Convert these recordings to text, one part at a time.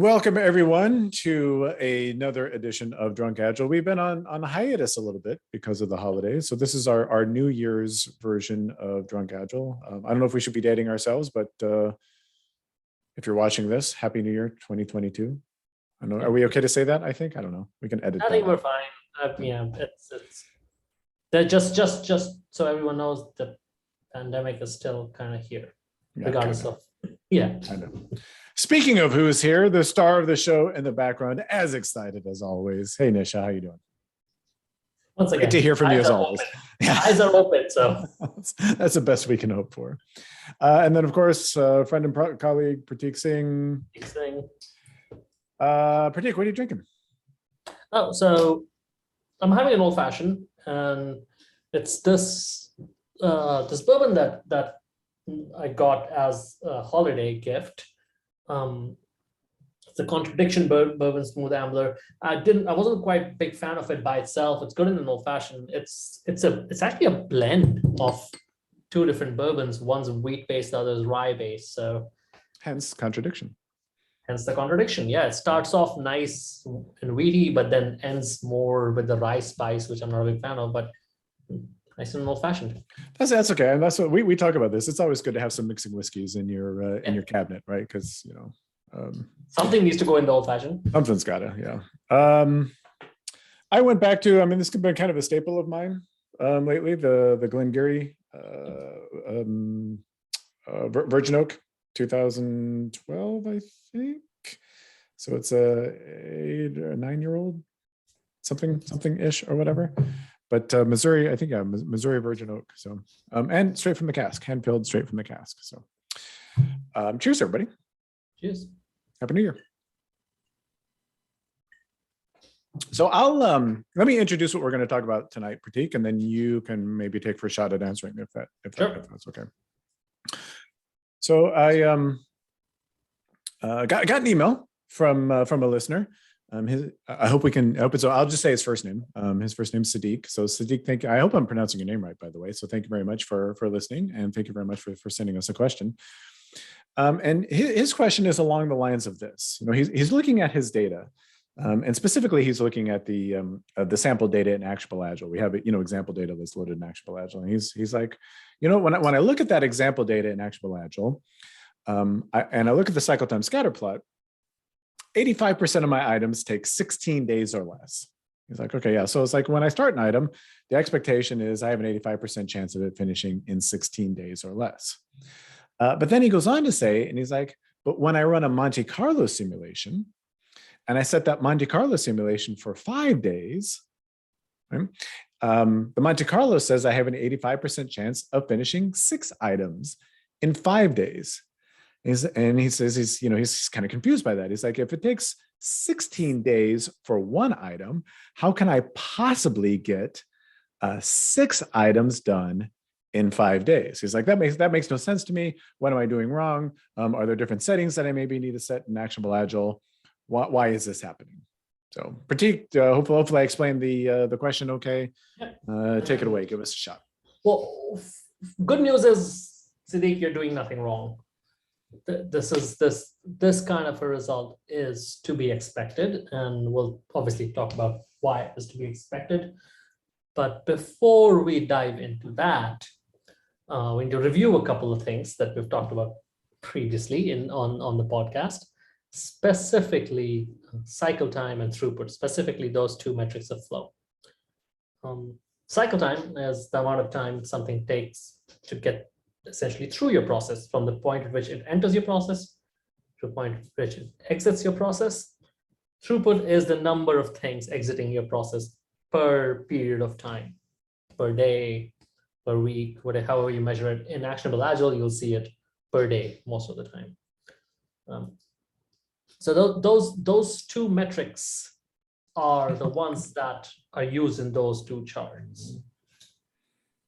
Welcome everyone to another edition of Drunk Agile. We've been on hiatus a little bit because of the holidays. So this is our New Year's version of Drunk Agile. I don't know if we should be dating ourselves, but if you're watching this, Happy New Year 2022. I know. Are we okay to say that? I don't know. We can edit. I think we're fine. Yeah, it's just so everyone knows the pandemic is still kind of here, regardless of I know. Speaking of who's here, the star of the show in the background, as excited as always. Hey, Nisha, how you doing? Once again, good to hear from you as always. Yeah. Eyes are open, so that's the best we can hope for. And then, of course, friend and colleague Prateek Singh. Prateek, what are you drinking? Oh, so I'm having an old fashioned, and it's this bourbon that I got as a holiday gift. It's a contradiction bourbon smooth ambler. I wasn't quite a big fan of it by itself. It's good in an old fashioned. It's actually a blend of two different bourbons. One's wheat based, the other is rye based. So hence contradiction. Hence the contradiction. Yeah, it starts off nice and weedy, but then ends more with the rye spice, which I'm not a big fan of, but nice and old fashioned. That's okay. And that's what we talk about this. It's always good to have some mixing whiskeys in your cabinet, right? Because something needs to go in the old fashioned. Something's gotta, yeah. I went back to, this has been kind of a staple of mine lately, the Glengarry Virgin Oak 2012, I think. So it's a 8 or 9-year-old, something ish or whatever. But Missouri, I think, Missouri Virgin Oak. So, and straight from the cask, hand filled straight from the cask. So, cheers, everybody. Cheers. Happy New Year. So I'll let me introduce what we're going to talk about tonight, Prateek, and then you can maybe take first shot at answering if that's okay. So I got an email from a listener. I hope we can open. So I'll just say his first name. His first name is Sadiq. So Sadiq, I hope I'm pronouncing your name right, by the way. So thank you very much for listening, and thank you very much for sending us a question. And his question is along the lines of this. He's looking at his data, and specifically he's looking at the sample data in ActionableAgile. We have example data that's loaded in ActionableAgile, and he's like, when I look at that example data in ActionableAgile, and I look at the cycle time scatter plot, 85% of my items take 16 days or less. He's like, okay, yeah. So it's like when I start an item, the expectation is I have an 85% chance of it finishing in 16 days or less. But then he goes on to say, and he's like, but when I run a Monte Carlo simulation, and I set that Monte Carlo simulation for 5 days, right? The Monte Carlo says I have an 85% chance of finishing 6 items in 5 days. And he says he's kind of confused by that. He's like, if it takes 16 days for one item, how can I possibly get 6 items done in 5 days? He's like, that makes no sense to me. What am I doing wrong? Are there different settings that I maybe need to set in ActionableAgile? Why is this happening? So Prateek, hopefully I explained the question okay. Take it away. Give us a shot. Well, good news is, Sadiq, you're doing nothing wrong. This kind of a result is to be expected, and we'll obviously talk about why it is to be expected. But before we dive into that, we need to review a couple of things that we've talked about previously on the podcast, specifically cycle time and throughput, specifically those two metrics of flow. Cycle time is the amount of time something takes to get essentially through your process, from the point at which it enters your process to the point at which it exits your process. Throughput is the number of things exiting your process per period of time, per day, per week, whatever, however you measure it. In ActionableAgile, you'll see it per day most of the time. So those two metrics are the ones that are used in those two charts.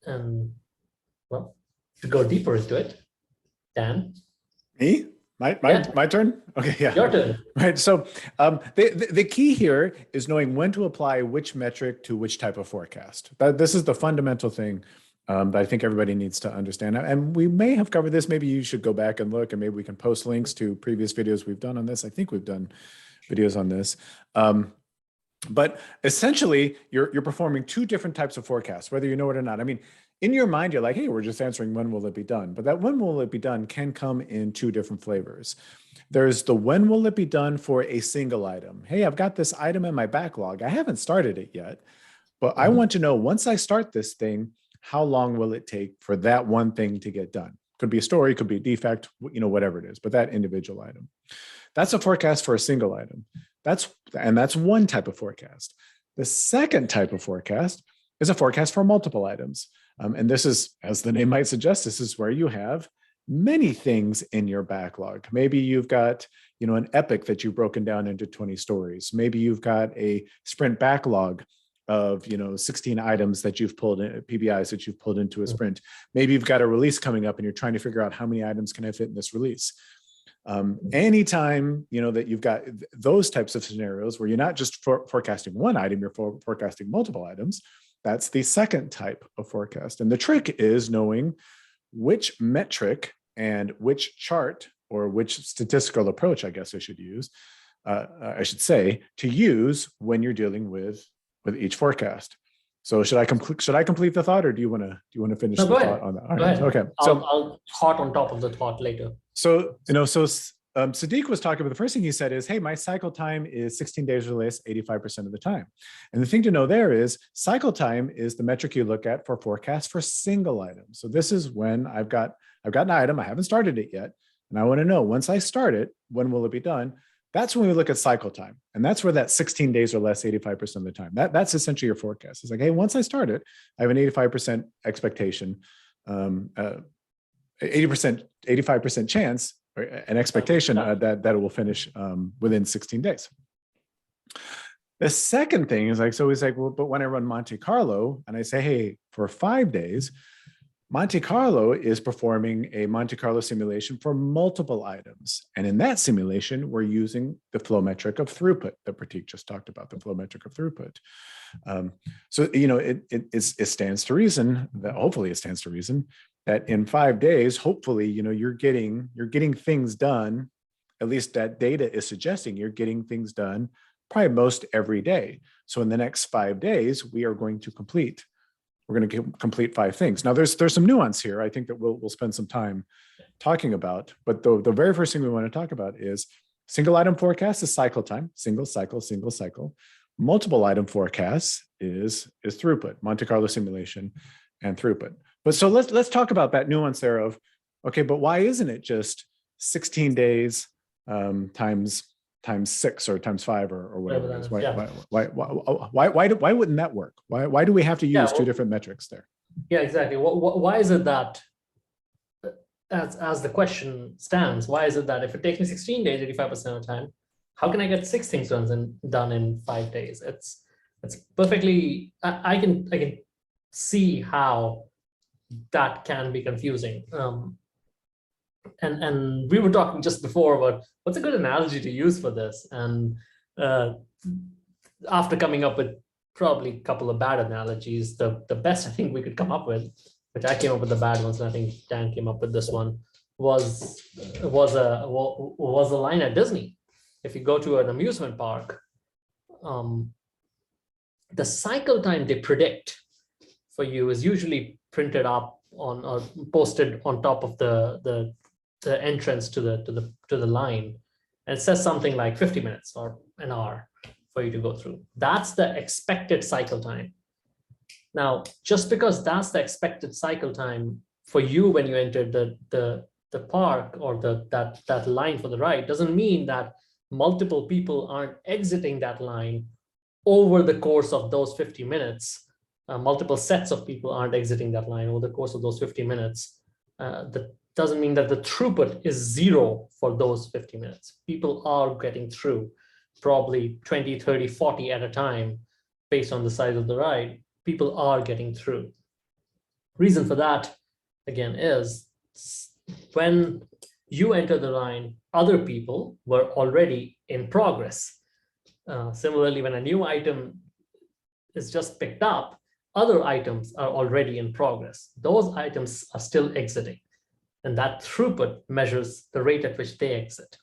And well, to go deeper into it, Dan. Me? My turn? Okay, yeah. Your turn. Right. So the key here is knowing when to apply which metric to which type of forecast. This is the fundamental thing that I think everybody needs to understand. And we may have covered this. Maybe you should go back and look, and maybe we can post links to previous videos we've done on this. I think we've done videos on this. But essentially, you're performing two different types of forecasts, whether you know it or not. I mean, in your mind, you're like, hey, we're just answering when will it be done? But that when will it be done can come in two different flavors. There's the when will it be done for a single item. Hey, I've got this item in my backlog. I haven't started it yet, but I want to know once I start this thing, how long will it take for that one thing to get done? Could be a story, could be a defect, whatever it is, but that individual item. That's a forecast for a single item. That's one type of forecast. The second type of forecast is a forecast for multiple items. And this is, as the name might suggest, this is where you have many things in your backlog. Maybe you've got, an epic that you've broken down into 20 stories. Maybe you've got a sprint backlog of 16 items that you've pulled in, PBIs that you've pulled into a sprint. Maybe you've got a release coming up and you're trying to figure out how many items can I fit in this release. Anytime that you've got those types of scenarios where you're not just forecasting one item, you're forecasting multiple items. That's the second type of forecast. And the trick is knowing which metric and which chart or which statistical approach, I guess I should say, to use when you're dealing with each forecast. So should I complete the thought, or do you want to finish the thought on that? All right. Okay. So I'll thought on top of the thought later. So Sadiq was talking about, the first thing he said is, hey, my cycle time is 16 days or less 85% of the time. And the thing to know there is cycle time is the metric you look at for forecasts for single items. So this is when I've got an item, I haven't started it yet, and I want to know once I start it, when will it be done? That's when we look at cycle time. And that's where that 16 days or less 85% of the time, that's essentially your forecast. It's like, hey, once I start it, I have an 85% expectation, 85% chance, or an expectation that it will finish within 16 days. The second thing is like, so he's like, well, but when I run Monte Carlo and I say, hey, for 5 days, Monte Carlo is performing a Monte Carlo simulation for multiple items. And in that simulation, we're using the flow metric of throughput that Prateek just talked about, the flow metric of throughput. So, it stands to reason that, hopefully it stands to reason that in 5 days, hopefully, you're getting things done. At least that data is suggesting you're getting things done probably most every day. So in the next 5 days, we're going to complete 5 things. Now there's some nuance here. I think that we'll spend some time talking about, but the very first thing we want to talk about is single item forecast is cycle time, single cycle. Multiple item forecasts is throughput, Monte Carlo simulation and throughput. But so let's talk about that nuance there of, okay, but why isn't it just 16 days times 6 or times 5 or whatever it is? Why wouldn't that work? Why do we have to use two different metrics there? Yeah, exactly. Why is it that, as the question stands, why is it that if it takes me 16 days, 85% of the time, how can I get 6 things done in 5 days? It's perfectly, I can see how that can be confusing. And we were talking just before about what's a good analogy to use for this. And after coming up with probably a couple of bad analogies, the best I think we could come up with, which I came up with the bad ones, and I think Dan came up with this one, was a line at Disney. If you go to an amusement park, the cycle time they predict for you is usually printed up on or posted on top of the entrance to the line, and it says something like 50 minutes or an hour for you to go through. That's the expected cycle time. Now, just because that's the expected cycle time for you when you enter the park or that line for the ride, doesn't mean that multiple people aren't exiting that line over the course of those 50 minutes. Multiple sets of people aren't exiting that line over the course of those 50 minutes. That doesn't mean that the throughput is 0 for those 50 minutes. People are getting through probably 20, 30, 40 at a time based on the size of the ride. People are getting through. Reason for that, again, is when you enter the line, other people were already in progress. Similarly, when a new item is just picked up, other items are already in progress. Those items are still exiting. And that throughput measures the rate at which they exit.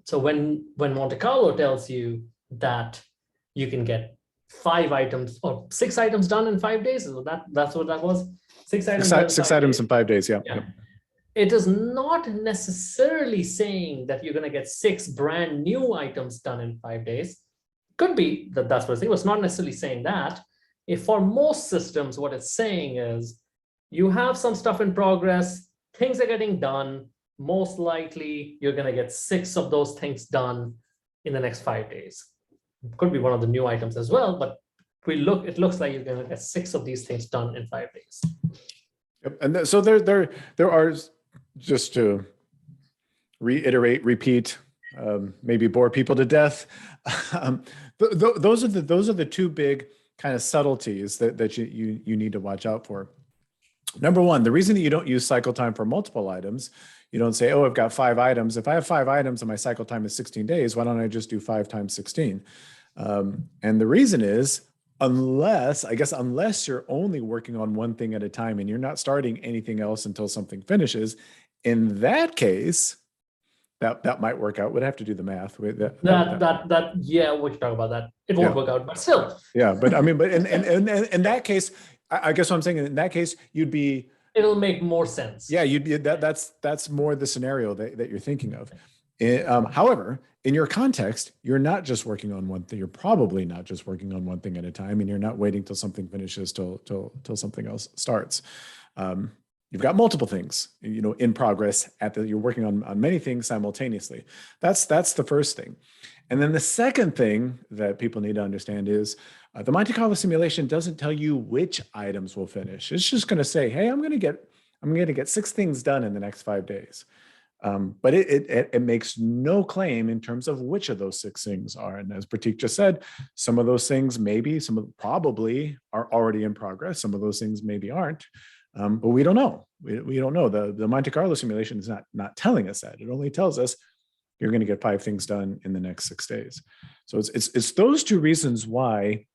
So when Monte Carlo tells you that you can get 5 items or 6 items done in 5 days, so that's what that was. 6 items. Six items in 5 days. Yeah. It is not necessarily saying that you're going to get 6 brand new items done in 5 days. Could be that that's what it's saying. It's not necessarily saying that. If for most systems, what it's saying is you have some stuff in progress, things are getting done. Most likely, you're going to get 6 of those things done in the next 5 days. Could be one of the new items as well, but it looks like you're going to get 6 of these things done in 5 days. Yep. And so there are, just to reiterate, repeat, maybe bore people to death. Those are the 2 big kind of subtleties that you need to watch out for. Number one, the reason that you don't use cycle time for multiple items, you don't say, oh, I've got 5 items. If I have 5 items and my cycle time is 16 days, why don't I just do 5 times 16? And the reason is, unless you're only working on one thing at a time and you're not starting anything else until something finishes, in that case, that might work out. We'd have to do the math. Yeah, we can talk about that. It won't work out, but still. Yeah, but I mean, but in that case, I guess what I'm saying, in that case, it'll make more sense. Yeah, that's more the scenario that you're thinking of. However, in your context, you're not just working on one thing. You're probably not just working on one thing at a time, and you're not waiting till something finishes till something else starts. You've got multiple things, in progress you're working on many things simultaneously. That's the first thing. And then the second thing that people need to understand is the Monte Carlo simulation doesn't tell you which items will finish. It's just going to say, hey, I'm going to get 6 things done in the next 5 days. But it makes no claim in terms of which of those 6 things are. And as Prateek just said, some of those things probably are already in progress. Some of those things maybe aren't. But we don't know. We don't know. The Monte Carlo simulation is not telling us that. It only tells us you're going to get 5 things done in the next 6 days. So it's those 2 reasons why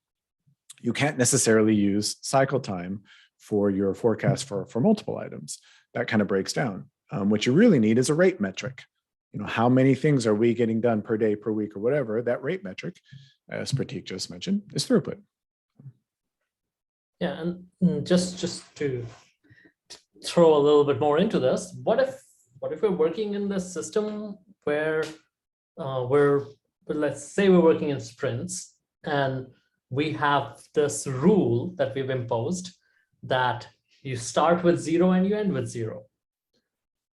you can't necessarily use cycle time for your forecast for multiple items. That kind of breaks down. What you really need is a rate metric. How many things are we getting done per day, per week, or whatever? That rate metric, as Prateek just mentioned, is throughput. Yeah, and just to throw a little bit more into this, what if we're working in this system where let's say we're working in sprints and we have this rule that we've imposed that you start with 0 and you end with 0,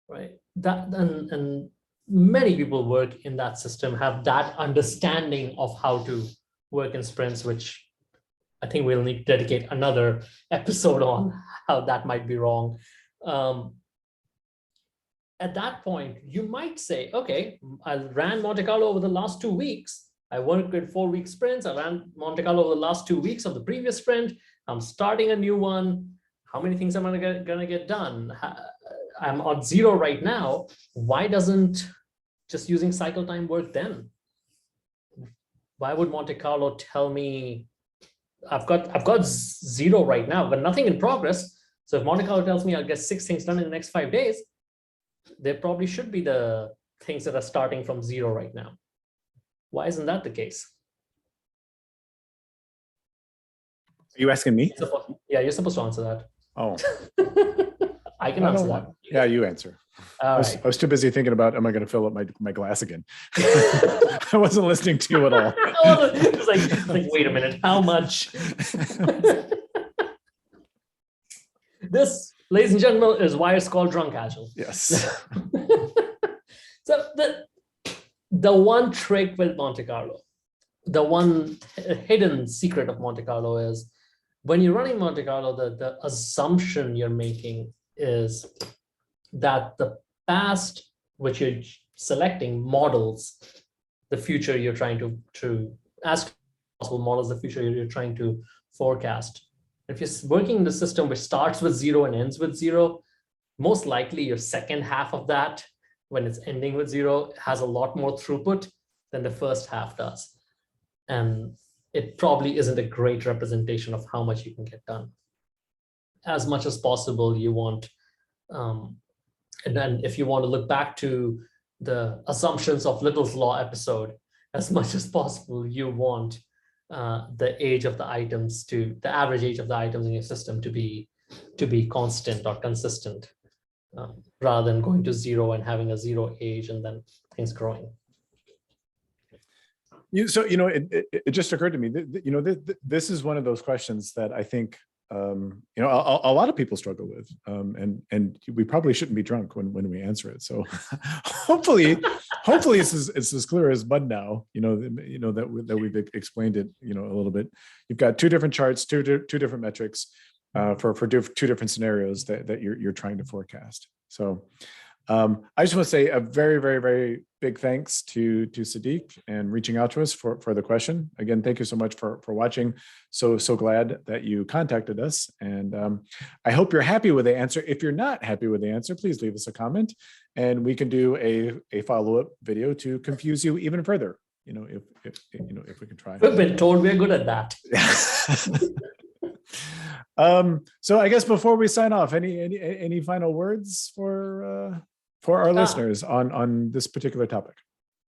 right? That and many people work in that system, have that understanding of how to work in sprints, which I think we'll need to dedicate another episode on how that might be wrong. At that point, you might say, okay, I ran Monte Carlo over the last 2 weeks. I worked with 4-week sprints. I ran Monte Carlo over the last 2 weeks of the previous sprint. I'm starting a new one. How many things am I gonna get done? I'm on 0 right now. Why doesn't just using cycle time work then? Why would Monte Carlo tell me I've got 0 right now, but nothing in progress? So if Monte Carlo tells me I'll get 6 things done in the next 5 days, there probably should be the things that are starting from 0 right now. Why isn't that the case? Are you asking me? Yeah, you're supposed to answer that. Oh. I can answer that. Yeah, you answer. I was too busy thinking about, am I going to fill up my glass again? I wasn't listening to you at all. It's like, wait a minute, how much? This, ladies and gentlemen, is why it's called Drunk Agile. Yes. So the one trick with Monte Carlo, the one hidden secret of Monte Carlo is when you're running Monte Carlo, the assumption you're making is that the past, which you're selecting, models the future you're trying to as possible models the future you're trying to forecast. If you're working in the system which starts with 0 and ends with 0, most likely your second half of that, when it's ending with 0, has a lot more throughput than the first half does. And it probably isn't a great representation of how much you can get done. As much as possible, you want, and then if you want to look back to the assumptions of Little's Law episode, as much as possible, you want the age of the items the average age of the items in your system to be constant or consistent, rather than going to zero and having a zero age and then things growing. It just occurred to me that, this is one of those questions that I think, a lot of people struggle with, and we probably shouldn't be drunk when we answer it. So hopefully it's as clear as mud now, that we've explained it, a little bit. You've got two different charts, two different metrics, for two different scenarios that you're trying to forecast. So I just want to say a very, very, very big thanks to Sadiq and reaching out to us for the question. Again, thank you so much for watching. So glad that you contacted us. And I hope you're happy with the answer. If you're not happy with the answer, please leave us a comment and we can do a follow-up video to confuse you even further. If we can try. We've been told we're good at that. So I guess before we sign off, any final words for our listeners on this particular topic?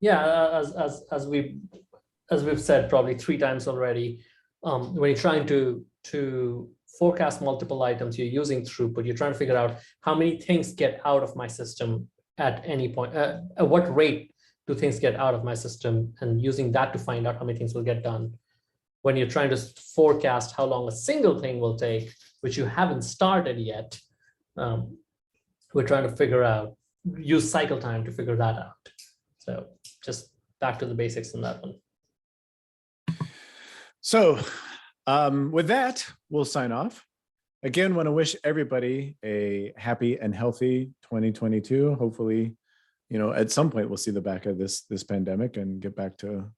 Yeah, as we've said probably 3 times already, when you're trying to forecast multiple items, you're using throughput. You're trying to figure out how many things get out of my system at any point. At what rate do things get out of my system, and using that to find out how many things will get done. When you're trying to forecast how long a single thing will take, which you haven't started yet, we're trying to use cycle time to figure that out. So just back to the basics on that one. So with that, we'll sign off. Again, want to wish everybody a happy and healthy 2022. Hopefully, at some point we'll see the back of this pandemic and get back to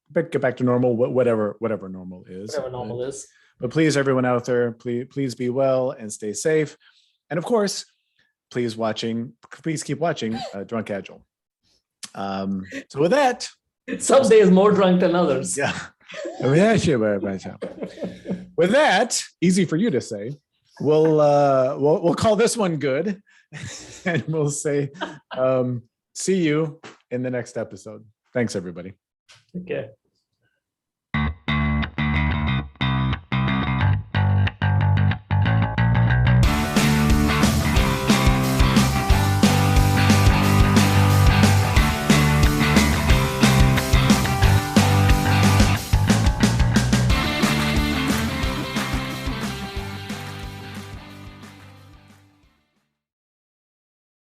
normal, whatever normal is. Whatever normal is. But please, everyone out there, please be well and stay safe. And of course, please keep watching Drunk Agile. So with that, some days more drunk than others. Yeah. With that, easy for you to say. We'll call this one good, and we'll say see you in the next episode. Thanks, everybody. Okay.